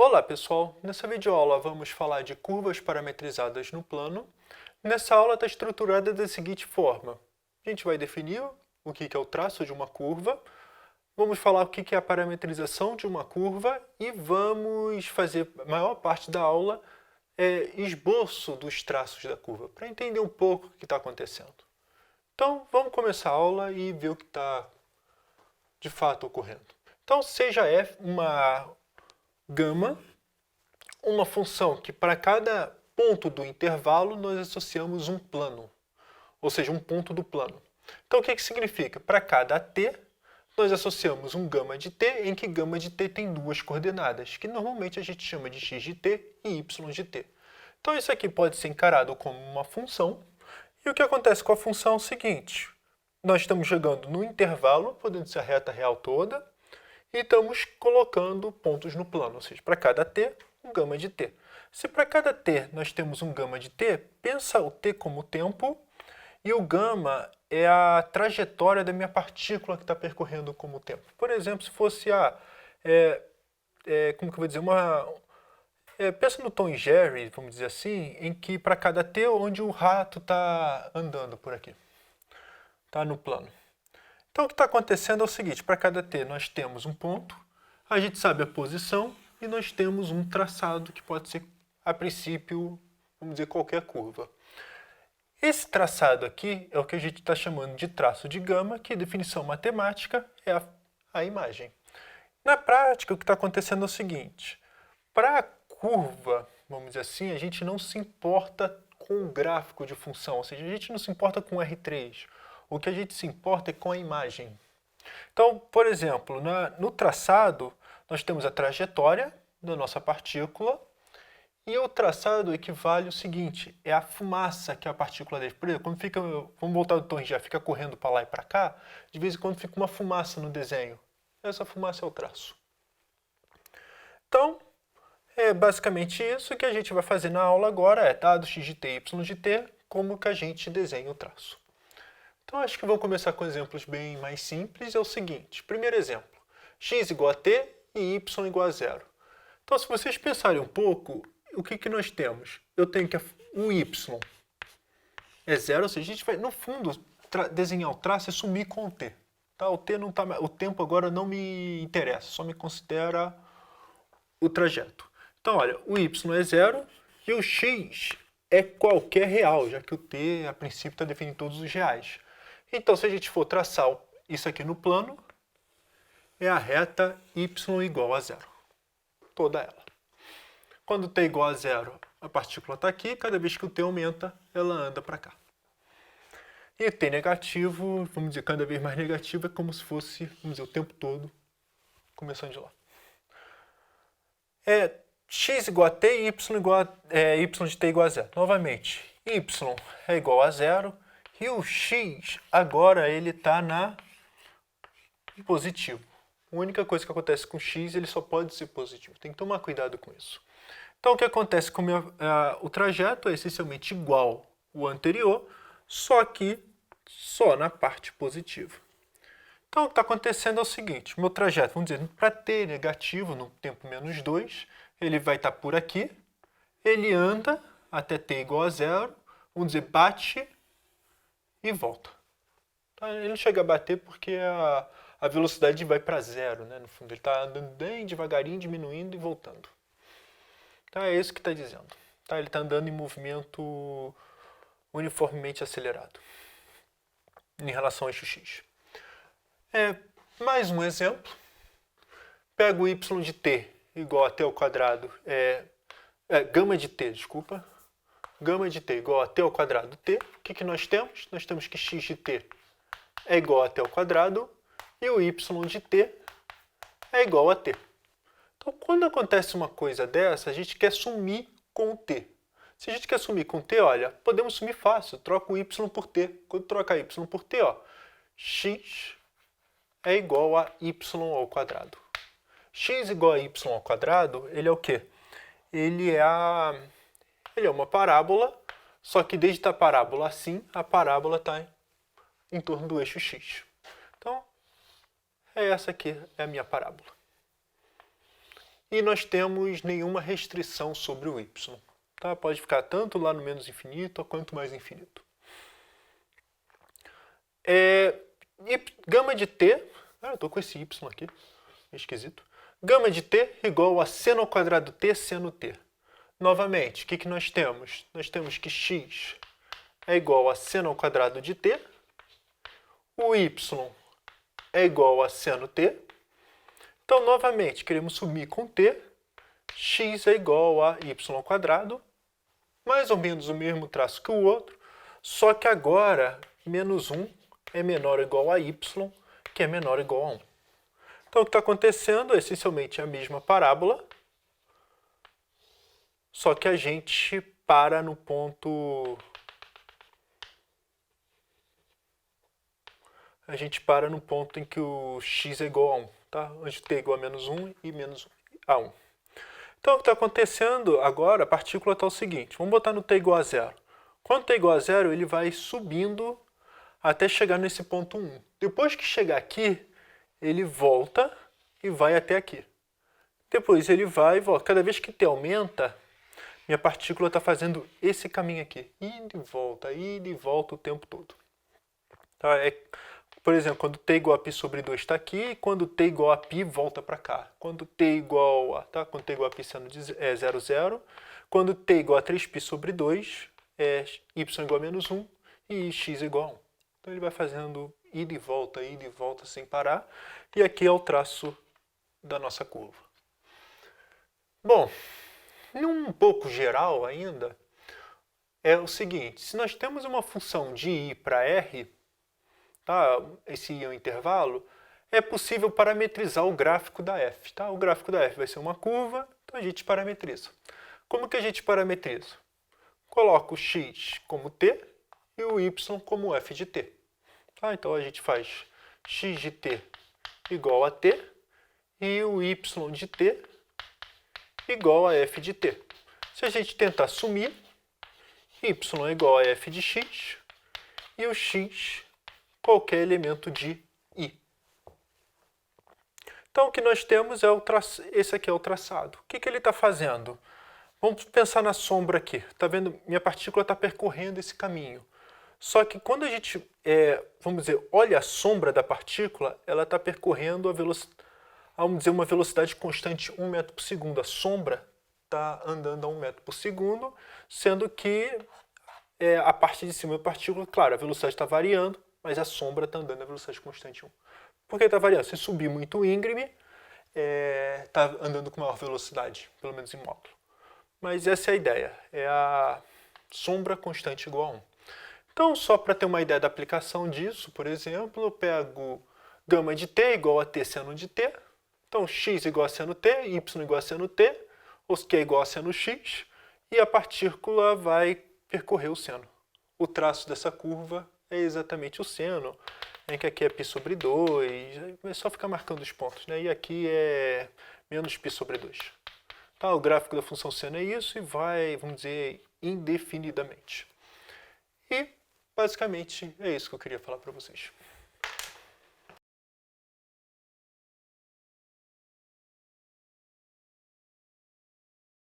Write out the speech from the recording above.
Olá pessoal, nessa videoaula vamos falar de curvas parametrizadas no plano. Nessa aula está estruturada da seguinte forma. A gente vai definir o que é o traço de uma curva, vamos falar o que é a parametrização de uma curva e vamos fazer a maior parte da aula esboço dos traços da curva, para entender um pouco o que está acontecendo. Então vamos começar a aula e ver o que está de fato ocorrendo. Então seja f uma gama, uma função que para cada ponto do intervalo nós associamos um plano, ou seja, um ponto do plano. Então o que significa? Para cada t, nós associamos um gama de t, em que gama de t tem duas coordenadas, que normalmente a gente chama de x de t e y de t. Então isso aqui pode ser encarado como uma função, e o que acontece com a função é o seguinte: nós estamos jogando no intervalo, podendo ser a reta real toda, e estamos colocando pontos no plano, ou seja, para cada t, um gama de t. Se para cada t nós temos um gama de t, pensa o t como tempo, e o gama é a trajetória da minha partícula que está percorrendo como tempo. Por exemplo, se fosse como que eu vou dizer, pensa no Tom e Jerry, vamos dizer assim, em que para cada t, onde o rato está andando por aqui, está no plano. Então o que está acontecendo é o seguinte: para cada t nós temos um ponto, a gente sabe a posição e nós temos um traçado que pode ser, a princípio, vamos dizer, qualquer curva. Esse traçado aqui é o que a gente está chamando de traço de gama, que definição matemática é a imagem. Na prática, o que está acontecendo é o seguinte: para a curva, vamos dizer assim, a gente não se importa com o gráfico de função, ou seja, a gente não se importa com R3. O que a gente se importa é com a imagem. Então, por exemplo, no traçado, nós temos a trajetória da nossa partícula e o traçado equivale ao seguinte: é a fumaça que a partícula deixa. Por exemplo, quando fica, vamos voltar do tom já, fica correndo para lá e para cá, de vez em quando fica uma fumaça no desenho. Essa fumaça é o traço. Então, é basicamente isso que a gente vai fazer na aula agora, dado x de t e y de t, como que a gente desenha o traço. Então acho que vou começar com exemplos bem mais simples. É o seguinte: primeiro exemplo, x igual a t e y igual a zero. Então se vocês pensarem um pouco, o que nós temos? Eu tenho que o y é zero, ou seja, a gente vai, no fundo, desenhar o traço e sumir com o t. Tá? O t não tá, o tempo agora não me interessa, só me considera o trajeto. Então olha, o y é zero e o x é qualquer real, já que o t a princípio está definindo todos os reais. Então, se a gente for traçar isso aqui no plano, é a reta y igual a zero. Toda ela. Quando t igual a zero, a partícula está aqui, cada vez que o t aumenta, ela anda para cá. E t negativo, vamos dizer, cada vez mais negativo, é como se fosse, vamos dizer, o tempo todo, começando de lá. X igual a t e y de t igual a zero. Novamente, y é igual a zero. E o x, agora, ele está em positivo. A única coisa que acontece com o x, ele só pode ser positivo. Tem que tomar cuidado com isso. Então, o que acontece com o trajeto é essencialmente igual ao anterior, só que só na parte positiva. Então, o que está acontecendo é o seguinte: meu trajeto, vamos dizer, para t negativo, no tempo menos 2, ele vai estar por aqui, ele anda até t igual a zero, vamos dizer, bate e volta. Tá? Ele não chega a bater porque a velocidade vai para zero, né? No fundo, ele está andando bem devagarinho, diminuindo e voltando. Então é isso que está dizendo. Tá? Ele está andando em movimento uniformemente acelerado em relação ao eixo x. Mais um exemplo. Pego o y de t igual a t ao quadrado, gama de t, desculpa. Gama de t igual a t ao quadrado t. O que nós temos? Nós temos que x de t é igual a t ao quadrado e o y de t é igual a t. Então, quando acontece uma coisa dessa, a gente quer sumir com o t. Se a gente quer sumir com t, olha, podemos sumir fácil, troca o y por t. Quando trocar y por t, ó, x é igual a y ao quadrado. X igual a y ao quadrado, ele é o quê? Ele é uma parábola, só que desde a parábola assim, a parábola está em torno do eixo x. Então, essa aqui é a minha parábola. e nós temos nenhuma restrição sobre o y. Tá? Pode ficar tanto lá no menos infinito quanto mais infinito. E gama de t, eu estou com esse y aqui, esquisito. Gama de t igual a seno ao quadrado t seno t. Novamente, o que nós temos? Nós temos que x é igual a seno ao quadrado de t, o y é igual a seno t. Então, novamente, queremos sumir com t, x é igual a y ao quadrado, mais ou menos o mesmo traço que o outro, só que agora menos 1 é menor ou igual a y, que é menor ou igual a 1. Então, o que está acontecendo é essencialmente a mesma parábola, só que a gente para no ponto... em que o x é igual a 1, tá? Onde t é igual a menos 1 e menos a 1. Então, o que está acontecendo agora, a partícula está o seguinte, vamos botar no t igual a 0. Quando t igual a 0, ele vai subindo até chegar nesse ponto 1. Depois que chegar aqui, ele volta e vai até aqui. Depois ele vai e volta. Cada vez que t aumenta, minha partícula está fazendo esse caminho aqui. Ida e volta o tempo todo. Tá? Por exemplo, quando t igual a π sobre 2 está aqui, quando t igual a π volta para cá. Quando t igual a, quando t igual a π sendo 0, 0. Quando t igual a 3π sobre 2, é y igual a menos 1 e x igual a 1. Então ele vai fazendo ida e volta sem parar. E aqui é o traço da nossa curva. Bom, um pouco geral ainda, é o seguinte, se nós temos uma função de i para r, tá? Esse i é um intervalo, é possível parametrizar o gráfico da f. Tá? O gráfico da f vai ser uma curva, então a gente parametriza. Como que a gente parametriza? Coloca o x como t e o y como f de t. Tá? Então a gente faz x de t igual a t e o y de t igual a f de t. Se a gente tentar sumir, y é igual a f de x e o x qualquer elemento de i. Então, o que nós temos é esse aqui é o traçado. O que ele está fazendo? Vamos pensar na sombra aqui. Está vendo? Minha partícula está percorrendo esse caminho. Só que quando a gente, vamos dizer, olha a sombra da partícula, ela está percorrendo uma velocidade constante 1 metro por segundo. A sombra está andando a 1 metro por segundo, sendo que a parte de cima da partícula, claro, a velocidade está variando, mas a sombra está andando a velocidade constante 1. Por que está variando? Se subir muito íngreme, está andando com maior velocidade, pelo menos em módulo. Mas essa é a ideia, é a sombra constante igual a 1. Então, só para ter uma ideia da aplicação disso, por exemplo, eu pego gama de t igual a t seno de t. Então, x igual a seno t, y igual a seno t, ou q igual a seno x, e a partícula vai percorrer o seno. O traço dessa curva é exatamente o seno, em que aqui é π sobre 2, é só ficar marcando os pontos, né? E aqui é menos π sobre 2. Tá, o gráfico da função seno é isso e vai, vamos dizer, indefinidamente. E, basicamente, é isso que eu queria falar para vocês.